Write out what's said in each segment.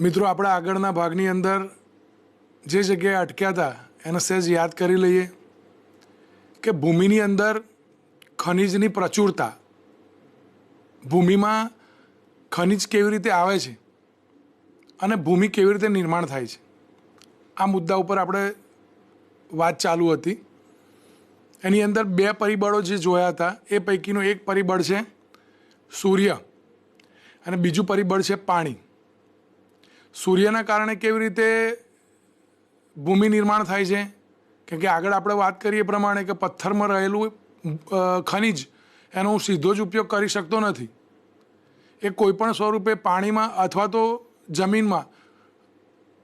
મિત્રો આપણે આગળના ભાગની અંદર જે જગ્યાએ અટક્યા હતા એને સહેજ યાદ કરી લઈએ કે ભૂમિની અંદર ખનિજની પ્રચુરતા, ભૂમિમાં ખનિજ કેવી રીતે આવે છે અને ભૂમિ કેવી રીતે નિર્માણ થાય છે, આ મુદ્દા ઉપર આપણે વાત ચાલુ હતી. એની અંદર બે પરિબળો જે જોયા હતા એ પૈકીનું એક પરિબળ છે સૂર્ય અને બીજું પરિબળ છે પાણી. સૂર્યના કારણે કેવી રીતે ભૂમિ નિર્માણ થાય છે, કેમ કે આગળ આપણે વાત કરીએ એ પ્રમાણે કે પથ્થરમાં રહેલું ખનિજ એનો હું સીધો જ ઉપયોગ કરી શકતો નથી. એ કોઈપણ સ્વરૂપે પાણીમાં અથવા તો જમીનમાં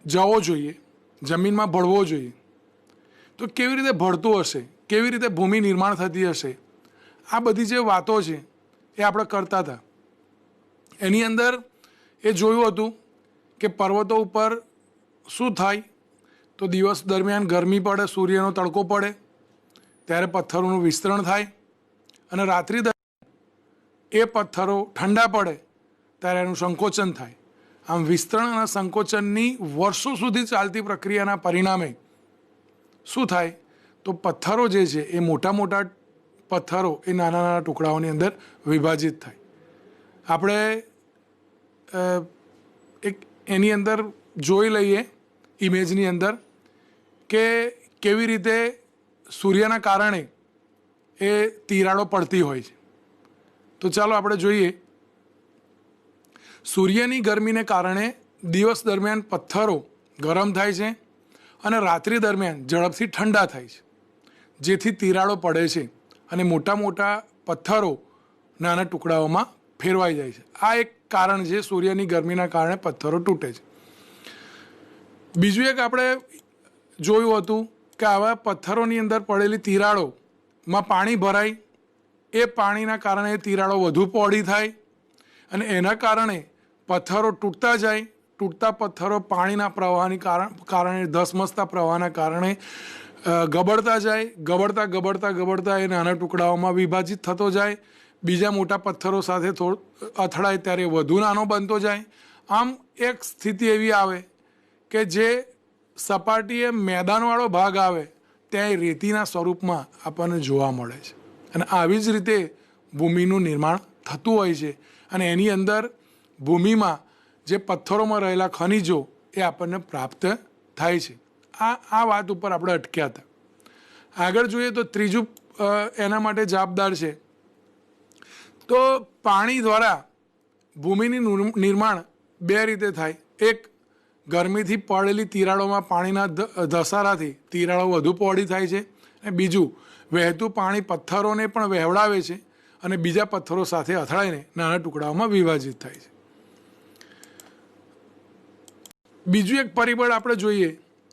જવો જોઈએ, જમીનમાં ભળવો જોઈએ. તો કેવી રીતે ભળતું હશે, કેવી રીતે ભૂમિ નિર્માણ થતી હશે, આ બધી જે વાતો છે એ આપણે કરતા હતા. એની અંદર એ જોયું હતું કે પર્વતો ઉપર શું થાય તો દિવસ દરમિયાન ગરમી પડે, સૂર્યનો તડકો પડે ત્યારે પથ્થરોનું વિસ્તરણ થાય અને રાત્રિ દરમિયાન એ પથ્થરો ઠંડા પડે ત્યારે એનું સંકોચન થાય. આમ વિસ્તરણ અને સંકોચનની વર્ષો સુધી ચાલતી પ્રક્રિયાના પરિણામે શું થાય તો પથ્થરો જે છે એ મોટા મોટા પથ્થરો એ નાના નાના ટુકડાઓની અંદર વિભાજિત થાય. આપણે એક એની અંદર જોઈ લઈએ ઇમેજની અંદર કે કેવી રીતે સૂર્યના કારણે એ તિરાડો પડતી હોય છે. તો ચાલો આપણે જોઈએ. સૂર્યની ગરમીને કારણે દિવસ દરમિયાન પથ્થરો ગરમ થાય છે અને રાત્રિ દરમિયાન ઝડપથી ઠંડા થાય છે, જેથી તિરાડો પડે છે અને મોટા મોટા પથ્થરો નાના ટુકડાઓમાં ફેરવાઈ જાય છે. આ એક કારણ છે સૂર્યની ગરમીના કારણે પથ્થરો તૂટે છે. બીજું એક આપણે જોયું હતું કે આવા પથ્થરોની અંદર પડેલી તિરાડોમાં પાણી ભરાય, એ પાણીના કારણે તિરાડો વધુ પહોળી થાય અને એના કારણે પથ્થરો તૂટતા જાય. તૂટતા પથ્થરો પાણીના પ્રવાહની કારણે ધસમસતા પ્રવાહના કારણે ગબડતા જાય. ગબડતા એ નાના ટુકડાઓમાં વિભાજિત થતો જાય. બીજા મોટા પથ્થરો સાથે અથડાય ત્યારે વધુ નાનો બનતો જાય. આમ એક સ્થિતિ એવી આવે કે જે સપાટીએ મેદાનવાળો ભાગ આવે ત્યાં રેતીના સ્વરૂપમાં આપણને જોવા મળે છે. અને આવી જ રીતે ભૂમિનું નિર્માણ થતું હોય છે અને એની અંદર ભૂમિમાં જે પથ્થરોમાં રહેલા ખનિજો એ આપણને પ્રાપ્ત થાય છે. આ વાત ઉપર આપણે અટક્યા હતા. આગળ જોઈએ તો ત્રીજું એના માટે જવાબદાર છે તો પાણી દ્વારા ભૂમિનું નિર્માણ બે રીતે થાય. એક, ગરમીથી પડેલી તિરાડોમાં પાણીના ધસારાથી તિરાડો વધુ પહોળી થાય છે અને બીજું, વહેતું પાણી પથ્થરોને પણ વહેવડાવે છે અને બીજા પથ્થરો સાથે અથડાઈને નાના ટુકડાઓમાં વિભાજિત થાય છે. બીજું એક પરિબળ આપણે જોઈએ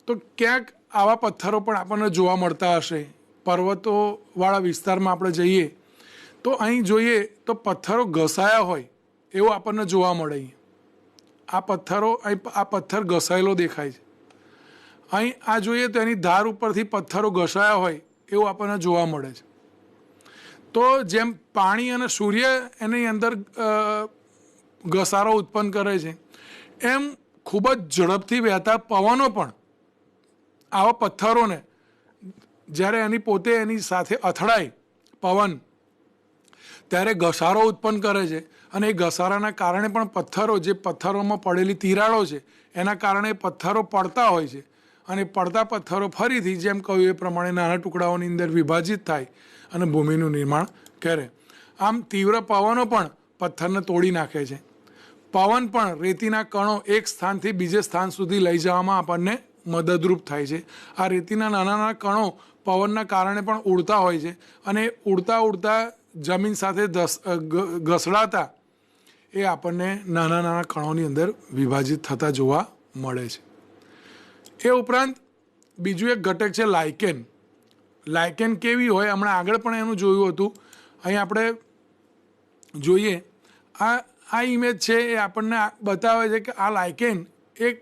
તો ક્યાંક આવા પથ્થરો પણ આપણને જોવા મળતા હશે. પર્વતોવાળા વિસ્તારમાં આપણે જઈએ તો અહીં જોઈએ તો પથ્થરો ઘસાયા હોય એવું આપણને જોવા મળે. આ પથ્થર ઘસાયેલો દેખાય છે. અહીં આ જોઈએ તો એની ધાર ઉપરથી પથ્થરો ઘસાયા હોય એવું આપણને જોવા મળે છે. તો જેમ પાણી અને સૂર્ય એની અંદર ઘસારો ઉત્પન્ન કરે છે, એમ ખૂબ જ ઝડપથી વહેતા પવનો પણ આવા પથ્થરોને જ્યારે એની સાથે અથડાય પવન ત્યારે ઘસારો ઉત્પન્ન કરે છે અને એ ઘસારાના કારણે પણ પથ્થરોમાં પડેલી તિરાડો છે એના કારણે પથ્થરો પડતા હોય છે અને પડતા પથ્થરો ફરીથી જેમ કહ્યું એ પ્રમાણે નાના ટુકડાઓની અંદર વિભાજિત થાય અને ભૂમિનું નિર્માણ કરે. આમ તીવ્ર પવનો પણ પથ્થરને તોડી નાખે છે. પવન પણ રેતીના કણો એક સ્થાનથી બીજે સ્થાન સુધી લઈ જવામાં આપણને મદદરૂપ થાય છે. આ રેતીના નાના નાના કણો પવનના કારણે પણ ઉડતા હોય છે અને ઉડતા જમીન સાથે ઘસડાતા એ આપણને નાના નાના કણોની અંદર વિભાજિત થતા જોવા મળે છે. એ ઉપરાંત બીજું એક ઘટક છે લાઇકેન. લાઇકેન કેવી હોય હમણાં આગળ પણ એનું જોયું હતું. અહીં આપણે જોઈએ આ ઇમેજ છે એ આપણને બતાવે છે કે આ લાઇકેન એક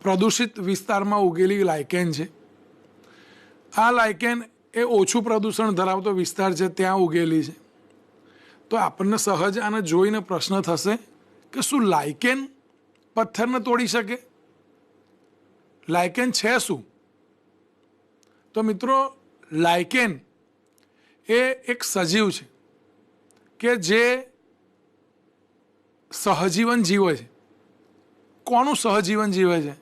પ્રદૂષિત વિસ્તારમાં ઉગેલી લાઇકેન છે. આ લાઇકેન એ ઓછું પ્રદૂષણ ધરાવતો વિસ્તાર છે ત્યાં ઉગેલી છે. તો આપણને સહજ આને જોઈને પ્રશ્ન થશે કે શું લાઇકેન પથ્થરને તોડી શકે? લાઇકેન છે શું? તો મિત્રો, લાઇકેન એ એક સજીવ છે કે જે સહજીવન જીવે છે. કોનું સહજીવન જીવે છે?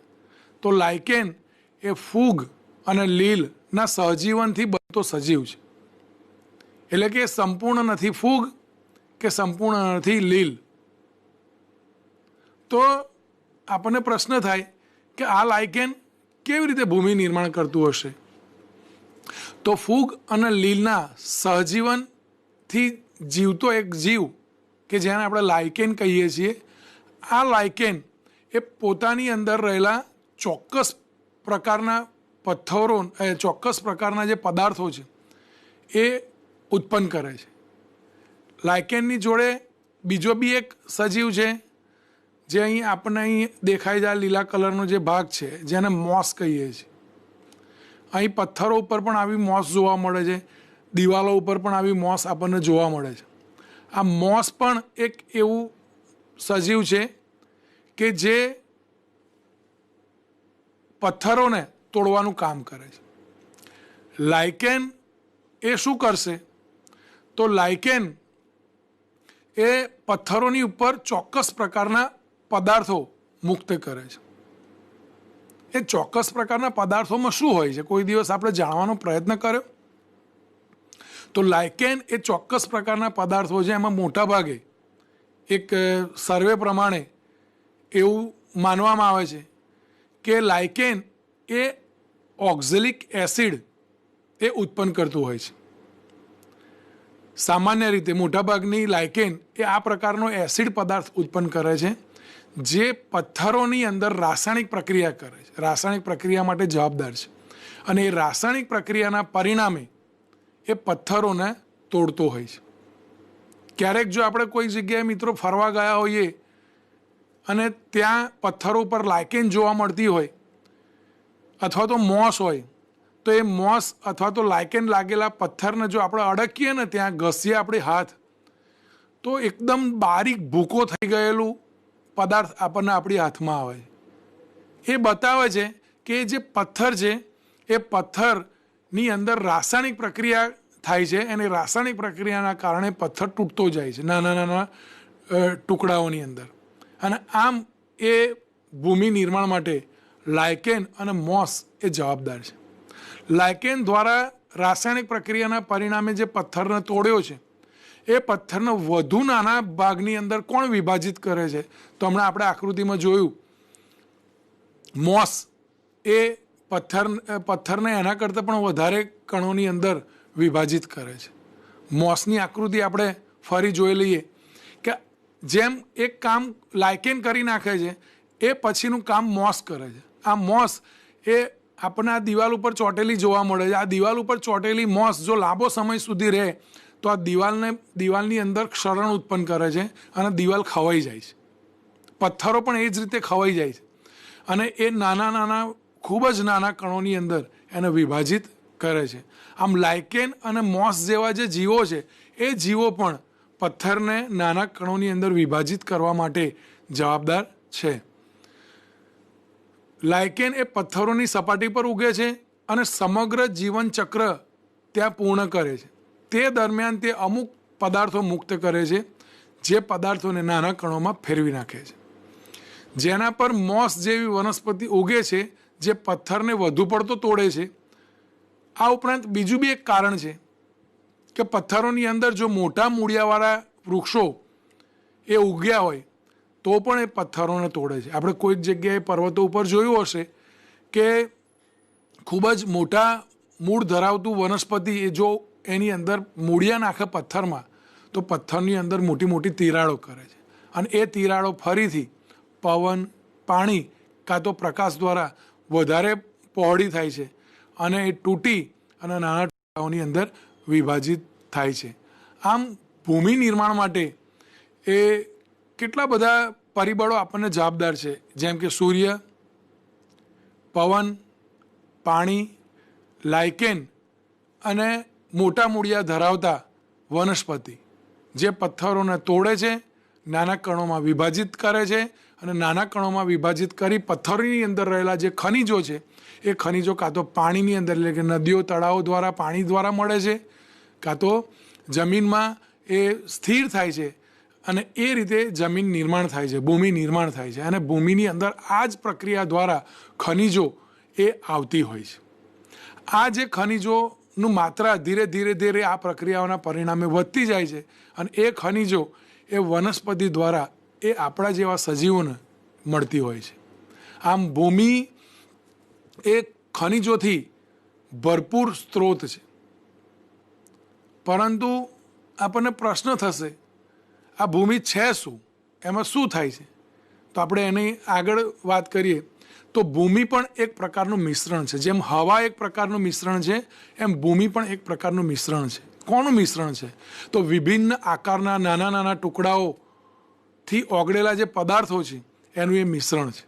તો લાઇકેન એ ફૂગ અને લીલના સહજીવનથી બનતો સજીવ છે. એટલે કે સંપૂર્ણ નથી ફૂગ કે સંપૂર્ણ નથી લીલ. તો આપણને પ્રશ્ન થાય કે આ લાઇકેન કેવી રીતે ભૂમિ નિર્માણ કરતું હશે? તો ફૂગ અને લીલના સહજીવનથી જીવતો એક જીવ કે જેને આપણે લાઇકેન કહીએ છીએ, આ લાઇકેન એ પોતાની અંદર રહેલા ચોક્કસ પ્રકારના પથ્થરો, ચોક્કસ પ્રકારના જે પદાર્થો છે એ ઉત્પન્ન કરે છે. લાઇકેનની જોડે બીજો બી એક સજીવ છે જે અહીં આપણને અહીં દેખાઈ જાય લીલા કલરનો જે ભાગ છે જેને મોસ કહીએ છીએ. અહીં પથ્થરો ઉપર પણ આવી મોસ જોવા મળે છે, દિવાલો ઉપર પણ આવી મોસ આપણને જોવા મળે છે. આ મોસ પણ એક એવું સજીવ છે કે જે પથ્થરોને તોડવાનું કામ કરે છે. લાઇકેન એ શું કરશે? તો લાઇકેન એ પથ્થરોની ઉપર ચોક્કસ પ્રકારના પદાર્થો મુક્ત કરે છે. એ ચોક્કસ પ્રકારના પદાર્થોમાં શું હોય છે? કોઈ દિવસ આપણે જાણવાનો પ્રયત્ન કર્યો? તો લાઇકેન એ ચોક્કસ પ્રકારના પદાર્થો છે. એમાં મોટા ભાગે એક સર્વે પ્રમાણે એવું માનવામાં આવે છે કે લાઇકેન એ ઓક્ઝેલિક એસિડ એ ઉત્પન્ન કરતું હોય છે. સામાન્ય રીતે મોટાભાગની લાઇકેન એ આ પ્રકારનો એસિડ પદાર્થ ઉત્પન્ન કરે છે જે પથ્થરોની અંદર રાસાયણિક પ્રક્રિયા કરે છે, રાસાયણિક પ્રક્રિયા માટે જવાબદાર છે. અને એ રાસાયણિક પ્રક્રિયાના પરિણામે એ પથ્થરોને તોડતો હોય છે. ક્યારેક જો આપણે કોઈ જગ્યાએ મિત્રો ફરવા ગયા હોઈએ અને ત્યાં પથ્થરો ઉપર લાઇકેન જોવા મળતી હોય અથવા તો મોસ હોય, તો એ મોસ અથવા તો લાઇકેન લાગેલા પથ્થરને જો આપણે અડકીએ ને, ત્યાં ઘસીએ આપણે હાથ, તો એકદમ બારીક ભૂકો થઈ ગયેલું પદાર્થ આપણને આપણી હાથમાં આવે છે. એ બતાવે છે કે જે પથ્થર છે એ પથ્થરની અંદર રાસાયણિક પ્રક્રિયા થાય છે અને રાસાયણિક પ્રક્રિયાના કારણે પથ્થર તૂટતો જાય છે નાના નાના ટુકડાઓની અંદર. અને આમ એ ભૂમિ નિર્માણ માટે લાઇકેન અને મોસ એ જવાબદાર છે. લાઇકેન દ્વારા રાસાયણિક પ્રક્રિયાના પરિણામે જે પથ્થરને તોડ્યો છે એ પથ્થરને વધુ નાના ભાગની અંદર કોણ વિભાજિત કરે છે? તો હમણાં આપણે આકૃતિમાં જોયું, મોસ એ પથ્થરને એના કરતાં પણ વધારે કણોની અંદર વિભાજિત કરે છે. મોસની આકૃતિ આપણે ફરી જોઈ લઈએ કે જેમ એક કામ લાઇકેન કરી નાખે છે એ પછીનું કામ મોસ કરે છે. આ મોસ એ આપણને આ દિવાલ ઉપર ચોંટેલી જોવા મળે છે. આ દિવાલ ઉપર ચોંટેલી મોસ જો લાંબો સમય સુધી રહે તો આ દિવાલની અંદર ક્ષરણ ઉત્પન્ન કરે છે અને દિવાલ ખવાઈ જાય છે. પથ્થરો પણ એ જ રીતે ખવાઈ જાય છે અને એ નાના નાના ખૂબ જ નાના કણોની અંદર એને વિભાજિત કરે છે. આમ લાઇકેન અને મોસ જેવા જે જીવો છે એ જીવો પણ પથ્થરને નાના કણોની અંદર વિભાજિત કરવા માટે જવાબદાર છે. લાઇકેન એ પથ્થરોની સપાટી પર ઉગે છે અને સમગ્ર જીવન ચક્ર ત્યાં પૂર્ણ કરે છે. તે દરમિયાન તે અમુક પદાર્થો મુક્ત કરે છે જે પદાર્થોને નાના કણોમાં ફેરવી નાખે છે. જેના પર મોસ જેવી વનસ્પતિ ઉગે છે જે પથ્થરને વધુ પડતો તોડે છે. આ ઉપરાંત બીજું બી એક કારણ છે કે પથ્થરોની અંદર જો મોટા મૂળિયાવાળા વૃક્ષો એ ઉગ્યા હોય તો પણ એ પથ્થરોને તોડે છે. આપણે કોઈક જગ્યાએ પર્વતો ઉપર જોયું હશે કે ખૂબ જ મોટા મૂળ ધરાવતું વનસ્પતિ એ જો એની અંદર મૂળિયા નાખે પથ્થરમાં તો પથ્થરની અંદર મોટી મોટી તિરાડો કરે છે અને એ તિરાડો ફરીથી પવન, પાણી કાં તો પ્રકાશ દ્વારા વધારે પહોળી થાય છે અને એ તૂટી અને નાના ટુકડાઓની અંદર વિભાજિત થાય છે. આમ ભૂમિ નિર્માણ માટે એ કેટલા બધા પરિબળો આપણને જવાબદાર છે, જેમ કે સૂર્ય, પવન, પાણી, લાઇકેન અને મોટા મૂળિયા ધરાવતા વનસ્પતિ જે પથ્થરોને તોડે છે, નાના કણોમાં વિભાજિત કરે છે અને નાના કણોમાં વિભાજિત કરી પથ્થરોની અંદર રહેલા જે ખનિજો છે એ ખનિજો કાં તો પાણીની અંદર એટલે કે નદીઓ તળાવો દ્વારા પાણી દ્વારા મળે છે, કાં તો જમીનમાં એ સ્થિર થાય છે અને એ રીતે જમીન નિર્માણ થાય છે, ભૂમિ નિર્માણ થાય છે. અને ભૂમિની અંદર આ જ પ્રક્રિયા દ્વારા ખનિજો એ આવતી હોય છે. આ જે ખનિજોનું માત્રા ધીરે ધીરે ધીરે આ પ્રક્રિયાઓના પરિણામે વધતી જાય છે અને એ ખનિજો એ વનસ્પતિ દ્વારા એ આપણા જેવા સજીવોને મળતી હોય છે. આમ ભૂમિ એ ખનિજોથી ભરપૂર સ્ત્રોત છે. પરંતુ આપણને પ્રશ્ન થશે, આ ભૂમિ છે શું, એમાં શું થાય છે? તો આપણે એની આગળ વાત કરીએ તો ભૂમિ પણ એક પ્રકારનું મિશ્રણ છે. જેમ હવા એક પ્રકારનું મિશ્રણ છે, એમ ભૂમિ પણ એક પ્રકારનું મિશ્રણ છે. કોનું મિશ્રણ છે? તો વિભિન્ન આકારના નાના નાના ટુકડાઓથી ઓગળેલા જે પદાર્થો છે એનું એ મિશ્રણ છે.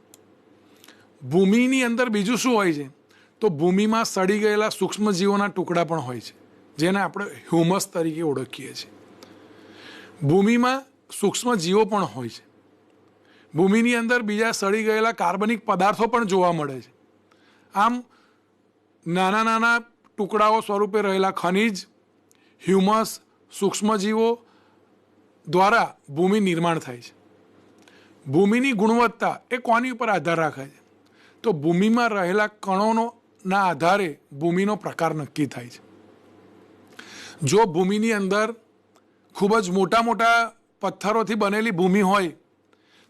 ભૂમિની અંદર બીજું શું હોય છે? તો ભૂમિમાં સડી ગયેલા સૂક્ષ્મજીવોના ટુકડા પણ હોય છે, જેને આપણે હ્યુમસ તરીકે ઓળખીએ છીએ. ભૂમિમાં સૂક્ષ્મજીવો પણ હોય છે. ભૂમિની અંદર બીજા સડી ગયેલા કાર્બનિક પદાર્થો પણ જોવા મળે છે. આમ નાના નાના ટુકડાઓ સ્વરૂપે રહેલા ખનિજ, હ્યુમસ, સૂક્ષ્મજીવો દ્વારા ભૂમિ નિર્માણ થાય છે. ભૂમિની ગુણવત્તા એ કોની ઉપર આધાર રાખે છે? તો ભૂમિમાં રહેલા કણોના આધારે ભૂમિનો પ્રકાર નક્કી થાય છે. જો ભૂમિની અંદર ખૂબ જ મોટા મોટા પથ્થરોથી બનેલી ભૂમિ હોય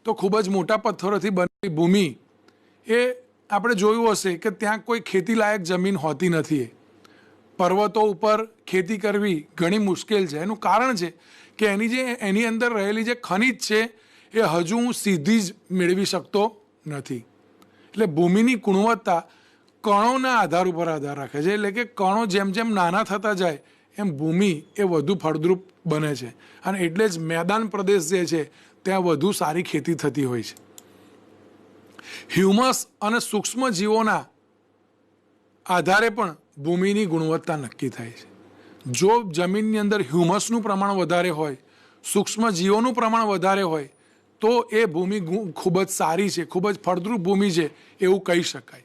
તો ખૂબ જ મોટા પથ્થરોથી બનેલી ભૂમિ એ આપણે જોયું હશે કે ત્યાં કોઈ ખેતીલાયક જમીન હોતી નથી. પર્વતો ઉપર ખેતી કરવી ઘણી મુશ્કેલ છે. એનું કારણ છે કે એની અંદર રહેલી જે ખનિજ છે એ હજુ હું સીધી જ મેળવી શકતો નથી. એટલે ભૂમિની ગુણવત્તા કણોના આધાર ઉપર આધાર રાખે છે. એટલે કે કણો જેમ જેમ નાના થતા જાય એમ ભૂમિ એ વધુ ફળદ્રુપ બને છે અને એટલે જ મેદાન પ્રદેશ જે છે ત્યાં વધુ સારી ખેતી થતી હોય છે. હ્યુમસ અને સૂક્ષ્મ જીવોના આધારે પણ ભૂમિની ગુણવત્તા નક્કી થાય છે. જો જમીનની અંદર હ્યુમસનું પ્રમાણ વધારે હોય, સૂક્ષ્મ જીવોનું પ્રમાણ વધારે હોય તો એ ભૂમિ ખૂબ જ સારી છે, ખૂબ જ ફળદ્રુપ ભૂમિ છે એવું કહી શકાય.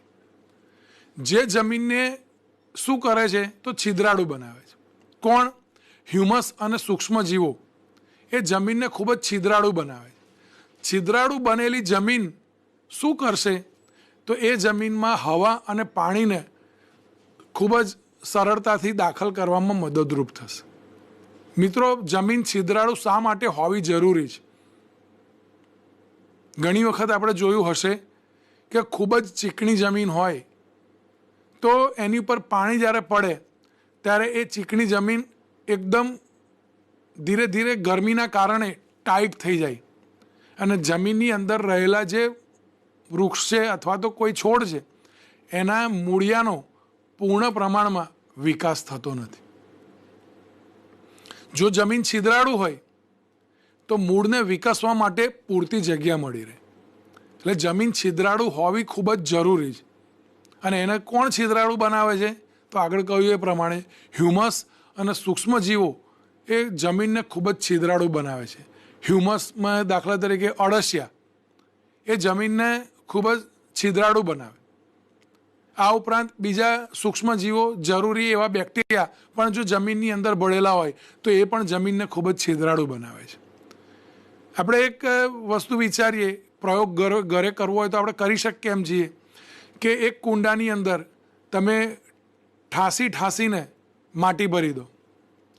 જે જમીનને શું કરે છે? તો છિદ્રાળુ બનાવે છે. કોણ? હ્યુમસ અને સૂક્ષ્મજીવો એ જમીનને ખૂબ જ છિદ્રાળુ બનાવે છે. છિદ્રાળુ બનેલી જમીન શું કરશે? તો એ જમીનમાં હવા અને પાણીને ખૂબ જ સરળતાથી દાખલ કરવામાં મદદરૂપ થશે. મિત્રો, જમીન છિદ્રાળુ શા માટે હોવી જરૂરી છે? ઘણી વખત આપણે જોયું હશે કે ખૂબ જ ચીકણી જમીન હોય તો એની ઉપર પાણી જ્યારે પડે ત્યારે એ ચીકણી જમીન એકદમ ધીરે ધીરે ગરમીના કારણે ટાઈટ થઈ જાય અને જમીનની અંદર રહેલા જે વૃક્ષ છે અથવા તો કોઈ છોડ છે એના મૂળિયાનો પૂર્ણ પ્રમાણમાં વિકાસ થતો નથી. જો જમીન છિદ્રાળુ હોય તો મૂળને વિકસવા માટે પૂરતી જગ્યા મળી રહે. એટલે જમીન છિદ્રાળુ હોવી ખૂબ જ જરૂરી છે. અને એને કોણ છિદ્રાળુ બનાવે છે? તો આગળ કહ્યું એ પ્રમાણે હ્યુમસ અને સૂક્ષ્મજીવો એ જમીનને ખૂબ જ છિદ્રાળુ બનાવે છે. હ્યુમસમાં દાખલા તરીકે અળસિયા એ જમીનને ખૂબ જ છિદ્રાળુ બનાવે. આ ઉપરાંત બીજા સૂક્ષ્મજીવો, જરૂરી એવા બેક્ટેરિયા પણ જો જમીનની અંદર ભળેલા હોય તો એ પણ જમીનને ખૂબ જ છિદ્રાળુ બનાવે છે. આપણે એક વસ્તુ વિચારીએ, પ્રયોગ ઘરે કરવો હોય તો આપણે કરી શકીએ એમ છીએ કે એક કુંડાની અંદર તમે ઠાસીને માટી ભરી દો,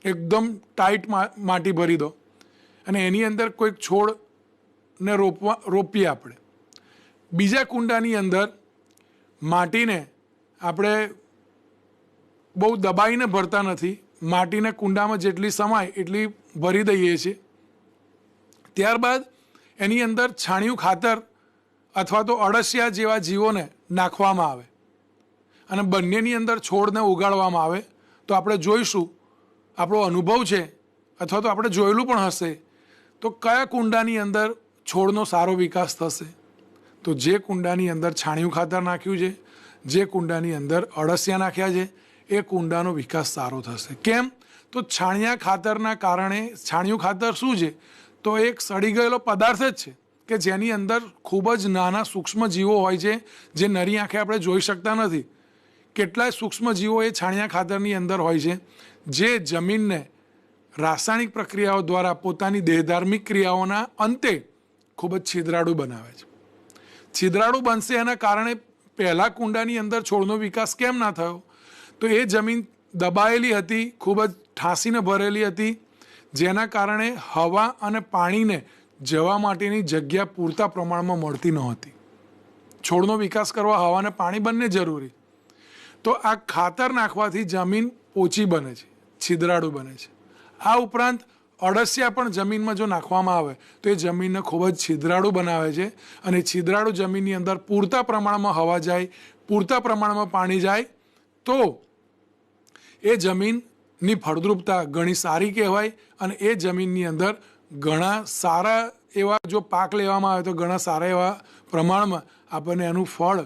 એકદમ ટાઈટ માટી ભરી દો અને એની અંદર કોઈક છોડને રોપીએ આપણે. બીજા કુંડાની અંદર માટીને આપણે બહુ દબાઈને ભરતા નથી, માટીને કુંડામાં જેટલી સમાય એટલી ભરી દઈએ છીએ. ત્યારબાદ એની અંદર છાણિયું ખાતર અથવા તો અળસિયા જેવા જીવોને નાખવામાં આવે અને બંનેની અંદર છોડને ઉગાડવામાં આવે તો આપણે જોઈશું, આપણો અનુભવ છે અથવા તો આપણે જોયેલું પણ હશે તો કયા કુંડાની અંદર છોડનો સારો વિકાસ થશે? તો જે કુંડાની અંદર છાણિયું ખાતર નાખ્યું છે, જે કુંડાની અંદર અળસિયા નાખ્યા છે એ કુંડાનો વિકાસ સારો થશે. કેમ? તો છાણિયા ખાતરના કારણે, છાણિયું ખાતર શું છે? તો એક સડી ગયેલો પદાર્થ જ છે, કે જેની અંદર ખૂબ જ નાના સૂક્ષ્મ જીવો હોય છે જે નરી આંખે આપણે જોઈ શકતા નથી. કેટલાય સૂક્ષ્મ જીવો એ છાણિયા ખાતરની અંદર હોય છે જે જમીનને રાસાયણિક પ્રક્રિયાઓ દ્વારા પોતાની દેહધાર્મિક ક્રિયાઓના અંતે ખૂબ જ છિદ્રાળુ બનાવે છે. છિદ્રાળુ બનશે એના કારણે પહેલાં કુંડાની અંદર છોડનો વિકાસ કેમ ના થયો? તો એ જમીન દબાયેલી હતી, ખૂબ જ ઠાંસીને ભરેલી હતી, જેના કારણે હવા અને પાણીને જવા માટેની જગ્યા પૂરતા પ્રમાણમાં મળતી નહોતી. છોડનો વિકાસ કરવા હવા અને પાણી બંને જરૂરી. તો આ ખાતર નાખવાથી જમીન પોચી બને છે, છિદ્રાળુ બને છે. આ ઉપરાંત અળસિયા પણ જમીનમાં જો નાખવામાં આવે તો એ જમીનને ખૂબ જ છિદ્રાળુ બનાવે છે અને છિદ્રાળુ જમીનની અંદર પૂરતા પ્રમાણમાં હવા જાય, પૂરતા પ્રમાણમાં પાણી જાય તો એ જમીનની ફળદ્રુપતા ઘણી સારી કહેવાય અને એ જમીનની અંદર ઘણા સારા એવા જો પાક લેવામાં આવે તો ઘણા સારા એવા પ્રમાણમાં આપણને એનું ફળ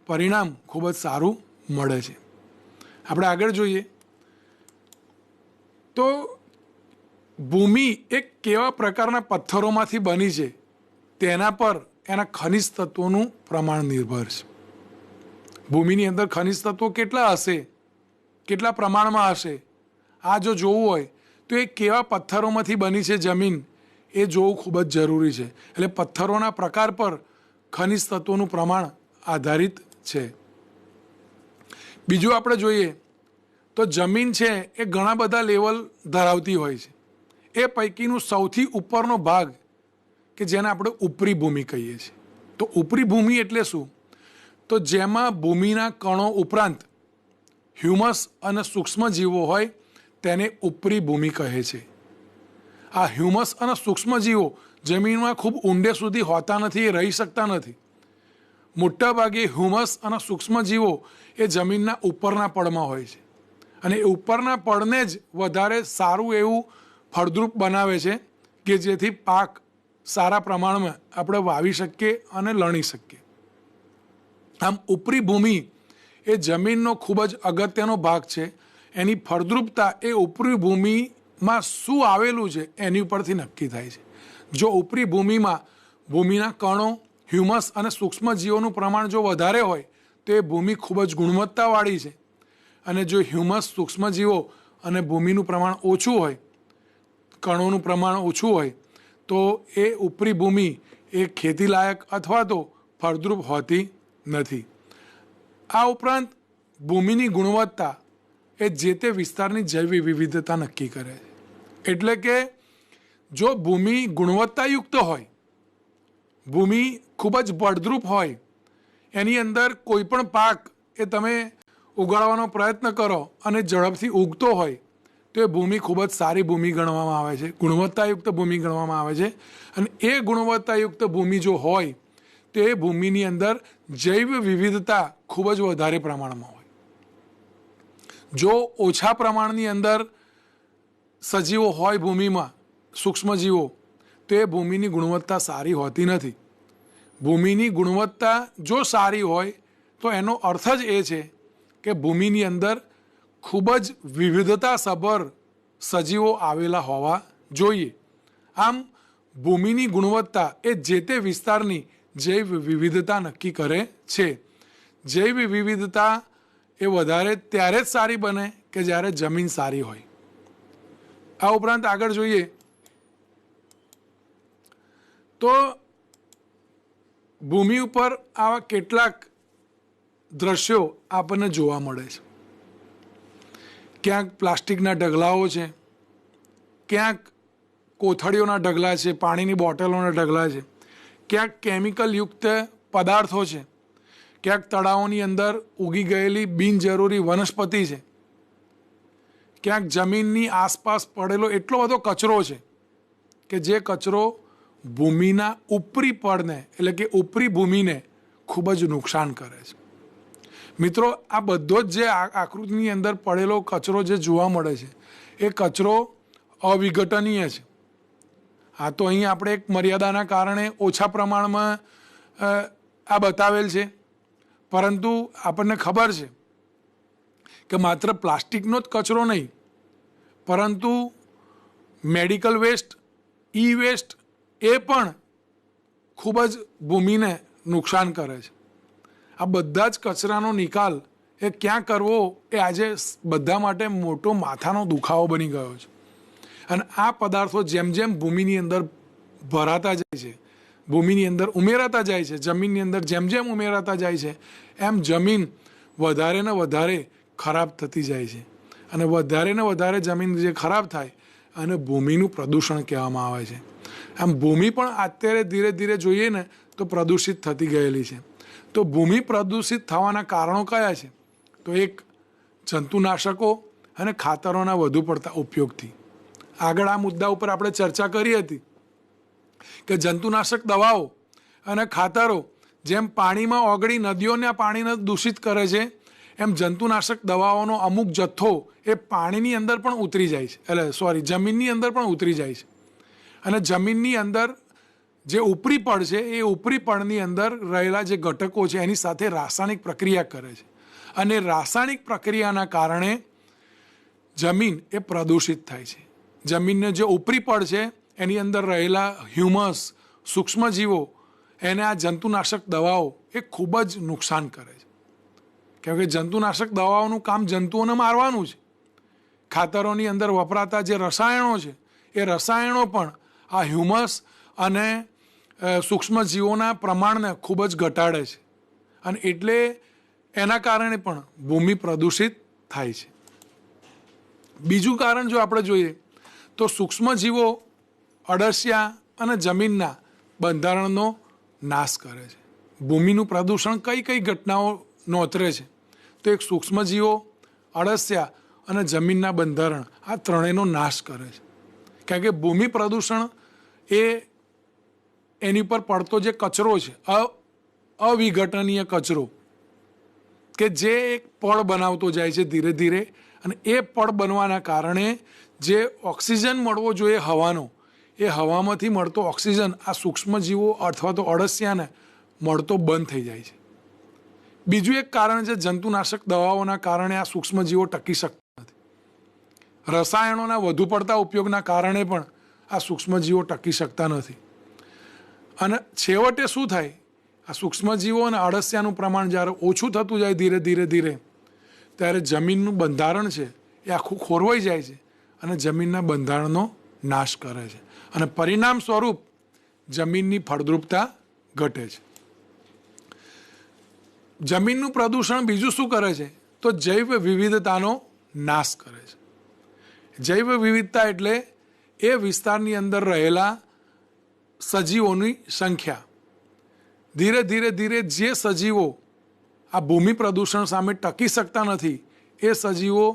પરિણામ ખૂબ જ સારું મળે છે. આપણે આગળ જોઈએ તો ભૂમિ એક કેવા પ્રકારના પથ્થરોમાંથી બની છે તેના પર એના ખનિજ તત્વોનું પ્રમાણ નિર્ભર છે. ભૂમિની અંદર ખનિજ તત્વો કેટલા હશે, કેટલા પ્રમાણમાં હશે, આ જો જોવું હોય તો એ કેવા પથ્થરોમાંથી બની છે જમીન એ જોવું ખૂબ જ જરૂરી છે. એટલે પથ્થરોના પ્રકાર પર ખનિજ તત્વોનું પ્રમાણ આધારિત છે. બીજું આપણે જોઈએ તો જમીન છે એ ઘણા બધા લેવલ ધરાવતી હોય છે. એ પૈકીનું સૌથી ઉપરનો ભાગ કે જેને આપણે ઉપરી ભૂમિ કહીએ છીએ. તો ઉપરી ભૂમિ એટલે શું? તો જેમાં ભૂમિના કણો ઉપરાંત હ્યુમસ અને સૂક્ષ્મ જીવો હોય તેને ઉપરી ભૂમિ કહે છે. આ હ્યુમસ અને સૂક્ષ્મ જીવો જમીનમાં ખૂબ ઊંડે સુધી હોતા નથી, એ રહી શકતા નથી. મોટાભાગે હ્યુમસ અને સૂક્ષ્મ જીવો એ જમીનના ઉપરના પડમાં હોય છે અને એ ઉપરના પડને જ વધારે સારું એવું ફળદ્રુપ બનાવે છે કે જેથી પાક સારા પ્રમાણમાં આપણે વાવી શકીએ અને લણી શકીએ. આમ ઉપરી ભૂમિ એ જમીનનો ખૂબ જ અગત્યનો ભાગ છે. એની ફળદ્રુપતા એ ઉપરી ભૂમિમાં શું આવેલું છે એની ઉપરથી નક્કી થાય છે. જો ઉપરી ભૂમિમાં ભૂમિના કણો, હ્યુમસ અને સૂક્ષ્મ જીવોનું પ્રમાણ જો વધારે હોય તો એ ભૂમિ ખૂબ જ ગુણવત્તાવાળી છે અને જો હ્યુમસ, સૂક્ષ્મ જીવો અને ભૂમિનું પ્રમાણ ઓછું હોય, કણોનું પ્રમાણ ઓછું હોય તો એ ઉપરી ભૂમિ એ ખેતીલાયક અથવા તો ફળદ્રુપ હોતી નથી. આ ઉપરાંત ભૂમિની ગુણવત્તા એ જે તે વિસ્તારની જૈવ વિવિધતા નક્કી કરે છે. એટલે કે જો ભૂમિ ગુણવત્તાયુક્ત હોય, ભૂમિ ખૂબ જ ફળદ્રુપ હોય, એની અંદર કોઈ પણ પાક એ તમે ઉગાડવાનો પ્રયત્ન કરો અને ઝડપથી ઉગતો હોય તો એ ભૂમિ ખૂબ જ સારી ભૂમિ ગણવામાં આવે છે, ગુણવત્તાયુક્ત ભૂમિ ગણવામાં આવે છે. અને એ ગુણવત્તાયુક્ત ભૂમિ જો હોય તો એ ભૂમિની અંદર જૈવ વિવિધતા ખૂબ જ વધારે પ્રમાણમાં હોય. જો ઓછા પ્રમાણની અંદર સજીવો હોય ભૂમિમાં, સૂક્ષ્મજીવો, તો એ ભૂમિની ગુણવત્તા સારી હોતી નથી. ભૂમિની ગુણવત્તા જો સારી હોય તો એનો અર્થ જ એ છે કે ભૂમિની અંદર ખૂબ જ વિવિધતાસભર સજીવો આવેલા હોવા જોઈએ. આમ ભૂમિની ગુણવત્તા એ જે તે વિસ્તારની જૈવ વિવિધતા નક્કી કરે છે. જૈવ વિવિધતા એ વધારે ત્યારે જ સારી બને કે જ્યારે જમીન સારી હોય. આ ઉપરાંત આગળ જોઈએ તો ભૂમિ ઉપર આવા કેટલાક દ્રશ્યો આપણને જોવા મળે છે. ક્યાંક પ્લાસ્ટિકના ઢગલાઓ છે, ક્યાંક કોથળીઓના ઢગલા છે, પાણીની બોટલોના ઢગલા છે, ક્યાંક કેમિકલયુક્ત પદાર્થો છે, ક્યાંક તળાવોની અંદર ઉગી ગયેલી બિનજરૂરી વનસ્પતિ છે, ક્યાંક જમીનની આસપાસ પડેલો એટલો બધો કચરો છે કે જે કચરો ભૂમિના ઉપરી પડને એટલે કે ઉપરી ભૂમિને ખૂબ જ નુકસાન કરે છે. મિત્રો, આ બધો જ જે આકૃતિની અંદર પડેલો કચરો જે જોવા મળે છે એ કચરો અવિઘટનીય છે. આ તો અહીં આપણે એક મર્યાદાના કારણે ઓછા પ્રમાણમાં આ બતાવેલ છે, પરંતુ આપણને ખબર છે કે માત્ર પ્લાસ્ટિકનો જ કચરો નહીં પરંતુ મેડિકલ વેસ્ટ, ઈ વેસ્ટ એ પણ ખૂબ જ ભૂમિને નુકસાન કરે છે. આ બધા જ કચરાનો નિકાલ એ ક્યાં કરવો એ આજે બધા માટે મોટો માથાનો દુખાવો બની ગયો છે. અને આ પદાર્થો જેમ જેમ ભૂમિની અંદર ભરાતા જાય છે, ભૂમિની અંદર ઉમેરાતા જાય છે, જમીનની અંદર જેમ જેમ ઉમેરાતા જાય છે, એમ જમીન વધારે ને વધારે ખરાબ થતી જાય છે. અને વધારે ને વધારે જમીન જે ખરાબ થાય અને ભૂમિનું પ્રદૂષણ કહેવામાં આવે છે. આમ ભૂમિ પણ અત્યારે ધીરે ધીરે જોઈએ ને તો પ્રદૂષિત થતી ગયેલી છે. તો ભૂમિ પ્રદૂષિત થવાના કારણો કયા છે? તો એક, જંતુનાશકો અને ખાતરોના વધુ પડતા ઉપયોગથી. આગળ આ મુદ્દા ઉપર આપણે ચર્ચા કરી હતી કે જંતુનાશક દવાઓ અને ખાતરો જેમ પાણીમાં ઓગળી નદીઓના પાણીને દૂષિત કરે છે, એમ જંતુનાશક દવાઓનો અમુક જથ્થો એ પાણીની અંદર પણ ઉતરી જાય છે, જમીનની અંદર પણ ઉતરી જાય છે. અને જમીનની અંદર જે ઉપરી પડ છે એ ઉપરી પડની અંદર રહેલા જે ઘટકો છે એની સાથે રાસાયણિક પ્રક્રિયા કરે છે. અને રાસાયણિક પ્રક્રિયાના કારણે જમીન એ પ્રદૂષિત થાય છે. જમીનને જે ઉપરી પડ છે એની અંદર રહેલા હ્યુમસ, સૂક્ષ્મજીવો, એને આ જંતુનાશક દવાઓ એ ખૂબ જ નુકસાન કરે છે. કેમ કે જંતુનાશક દવાઓનું કામ જંતુઓને મારવાનું છે. ખાતરોની અંદર વપરાતા જે રસાયણો છે એ રસાયણો પણ આ હ્યુમસ અને સૂક્ષ્મજીવોના પ્રમાણને ખૂબ જ ઘટાડે છે. અને એટલે એના કારણે પણ ભૂમિ પ્રદૂષિત થાય છે. બીજું કારણ જો આપણે જોઈએ તો સૂક્ષ્મજીવો અળસિયા અને જમીનના બંધારણનો નાશ કરે છે. ભૂમિનું પ્રદૂષણ કઈ કઈ ઘટનાઓ નોતરે છે? તો એક, સૂક્ષ્મજીવો, અળસિયા અને જમીનના બંધારણ, આ ત્રણેયનો નાશ કરે છે. કારણ કે ભૂમિ પ્રદૂષણ એ એની પર પડતો જે કચરો છે, અવિઘટનીય કચરો, કે જે એક પડ બનાવતો જાય છે ધીરે ધીરે, અને એ પડ બનવાના કારણે જે ઓક્સિજન મળવો જોઈએ હવાનો, એ હવામાંથી મળતો ઓક્સિજન આ સૂક્ષ્મજીવો અથવા તો અળસિયાને મળતો બંધ થઈ જાય છે. બીજું એક કારણ છે, જંતુનાશક દવાઓના કારણે આ સૂક્ષ્મજીવો ટકી શકતા નથી. રસાયણોના વધુ પડતા ઉપયોગના કારણે પણ આ સૂક્ષ્મજીવો ટકી શકતા નથી. અને છેવટે શું થાય? આ સૂક્ષ્મજીવો અને અળસિયાનું પ્રમાણ જ્યારે ઓછું થતું જાય ધીરે ધીરે ધીરે, ત્યારે જમીનનું બંધારણ છે એ આખું ખોરવાઈ જાય છે અને જમીનના બંધારણનો નાશ કરે છે. અને પરિણામ સ્વરૂપ જમીનની ફળદ્રુપતા ઘટે છે. જમીનનું પ્રદૂષણ બીજું શું કરે છે? તો જૈવ વિવિધતાનો નાશ કરે છે. જૈવ વિવિધતા એટલે એ વિસ્તારની અંદર રહેલા સજીવોની સંખ્યા. ધીરે ધીરે ધીરે જે સજીવો આ ભૂમિ પ્રદૂષણ સામે ટકી શકતા નથી એ સજીવો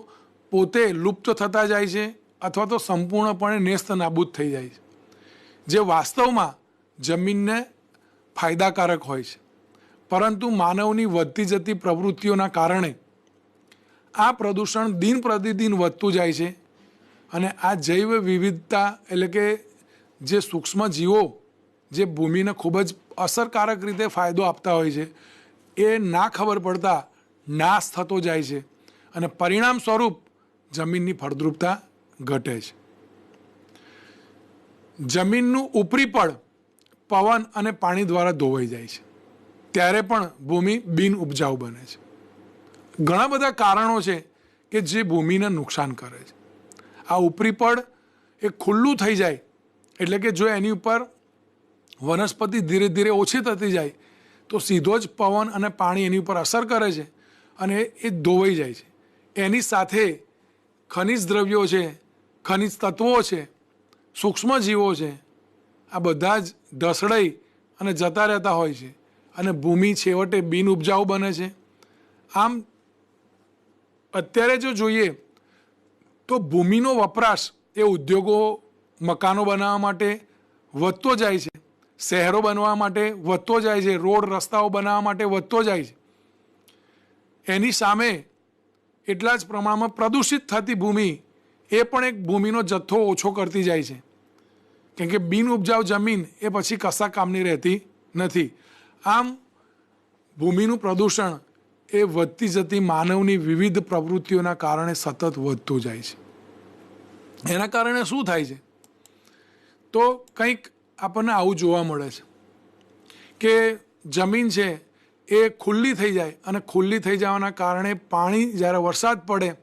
પોતે લુપ્ત થતા જાય છે અથવા તો સંપૂર્ણપણે નેસ્ત નાબૂદ થઈ જાય છે, જે વાસ્તવમાં જમીનને ફાયદાકારક હોય છે. પરંતુ માનવની વધતી જતી પ્રવૃત્તિઓના કારણે આ પ્રદૂષણ દિન પ્રતિદિન વધતું જાય છે. અને આ જૈવ વિવિધતા એટલે કે જે સૂક્ષ્મ જીવો જે ભૂમિને ખૂબ જ અસરકારક રીતે ફાયદો આપતા હોય છે, એ ના ખબર પડતા નાશ થતો જાય છે અને પરિણામ સ્વરૂપ જમીનની ફળદ્રુપતા ઘટે છે. જમીનનું ઉપરી પડ પવન અને પાણી દ્વારા ધોવાઈ જાય છે, ત્યારે પણ ભૂમિ બિન ઉપજાઉ બને છે. ઘણા બધા કારણો છે કે જે ભૂમિને નુકસાન કરે છે. આ ઉપરી પડ એ ખુલ્લું થઈ જાય એટલે કે જો એની ઉપર વનસ્પતિ ધીરે ધીરે ઓછી થતી જાય તો સીધો જ પવન અને પાણી એની ઉપર અસર કરે છે અને એ ધોવાઈ જાય છે. એની સાથે ખનિજ દ્રવ્યો છે, ખનિજ તત્વો છે, સૂક્ષ્મજીવો છે, આ બધા જ ઢસડાઈ અને જતા રહેતા હોય છે અને ભૂમિ છેવટે બિન ઉપજાઉ બને છે. આમ અત્યારે જો જોઈએ તો ભૂમિનો વપરાશ એ ઉદ્યોગો, મકાનો બનાવવા માટે વધતો જાય છે, શહેરો બનવા માટે વધતો જાય છે, રોડ રસ્તાઓ બનાવવા માટે વધતો જાય છે. એની સામે એટલા જ પ્રમાણમાં પ્રદૂષિત થતી ભૂમિ એ પણ એક ભૂમિનો જથ્થો ઓછો કરતી જાય છે. કેમ કે બિન ઉપજાઉ જમીન એ પછી કશા કામની રહેતી નથી. આમ ભૂમિનું પ્રદૂષણ એ વધતી જતી માનવની વિવિધ પ્રવૃત્તિઓના કારણે સતત વધતું જાય છે. એના કારણે શું થાય છે? તો કંઈક આપણને આવું જોવા મળે છે કે જમીન છે એ ખુલ્લી થઈ જાય અને ખુલ્લી થઈ જવાના કારણે પાણી જ્યારે વરસાદ પડે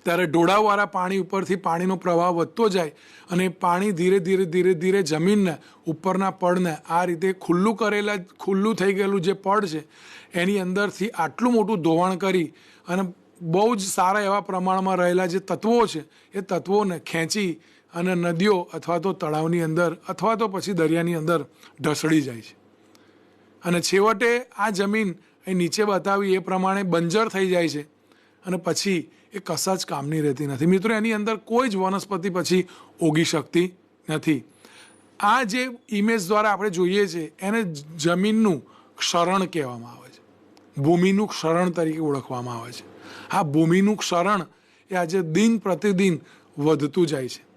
ત્યારે ઢોળાવવાળા પાણી ઉપરથી પાણીનો પ્રવાહ વધતો જાય અને પાણી ધીરે ધીરે ધીરે ધીરે જમીનને ઉપરના પડને આ રીતે ખુલ્લું થઈ ગયેલું જે પડ છે એની અંદરથી આટલું મોટું ધોવાણ કરી અને બહુ જ સારા એવા પ્રમાણમાં રહેલા જે તત્વો છે એ તત્વોને ખેંચી અને નદીઓ અથવા તો તળાવની અંદર અથવા તો પછી દરિયાની અંદર ઢસડી જાય છે અને છેવટે આ જમીન એ નીચે બતાવી એ પ્રમાણે બંજર થઈ જાય છે અને પછી એ કશા જ કામની રહેતી નથી. મિત્રો, એની અંદર કોઈ જ વનસ્પતિ પછી ઉગી શકતી નથી. આ જે ઇમેજ દ્વારા આપણે જોઈએ છે એને જમીનનું ક્ષરણ કહેવામાં આવે છે, ભૂમિનું ક્ષરણ તરીકે ઓળખવામાં આવે છે. આ ભૂમિનું ક્ષરણ એ આજે દિન પ્રતિદિન વધતું જાય છે.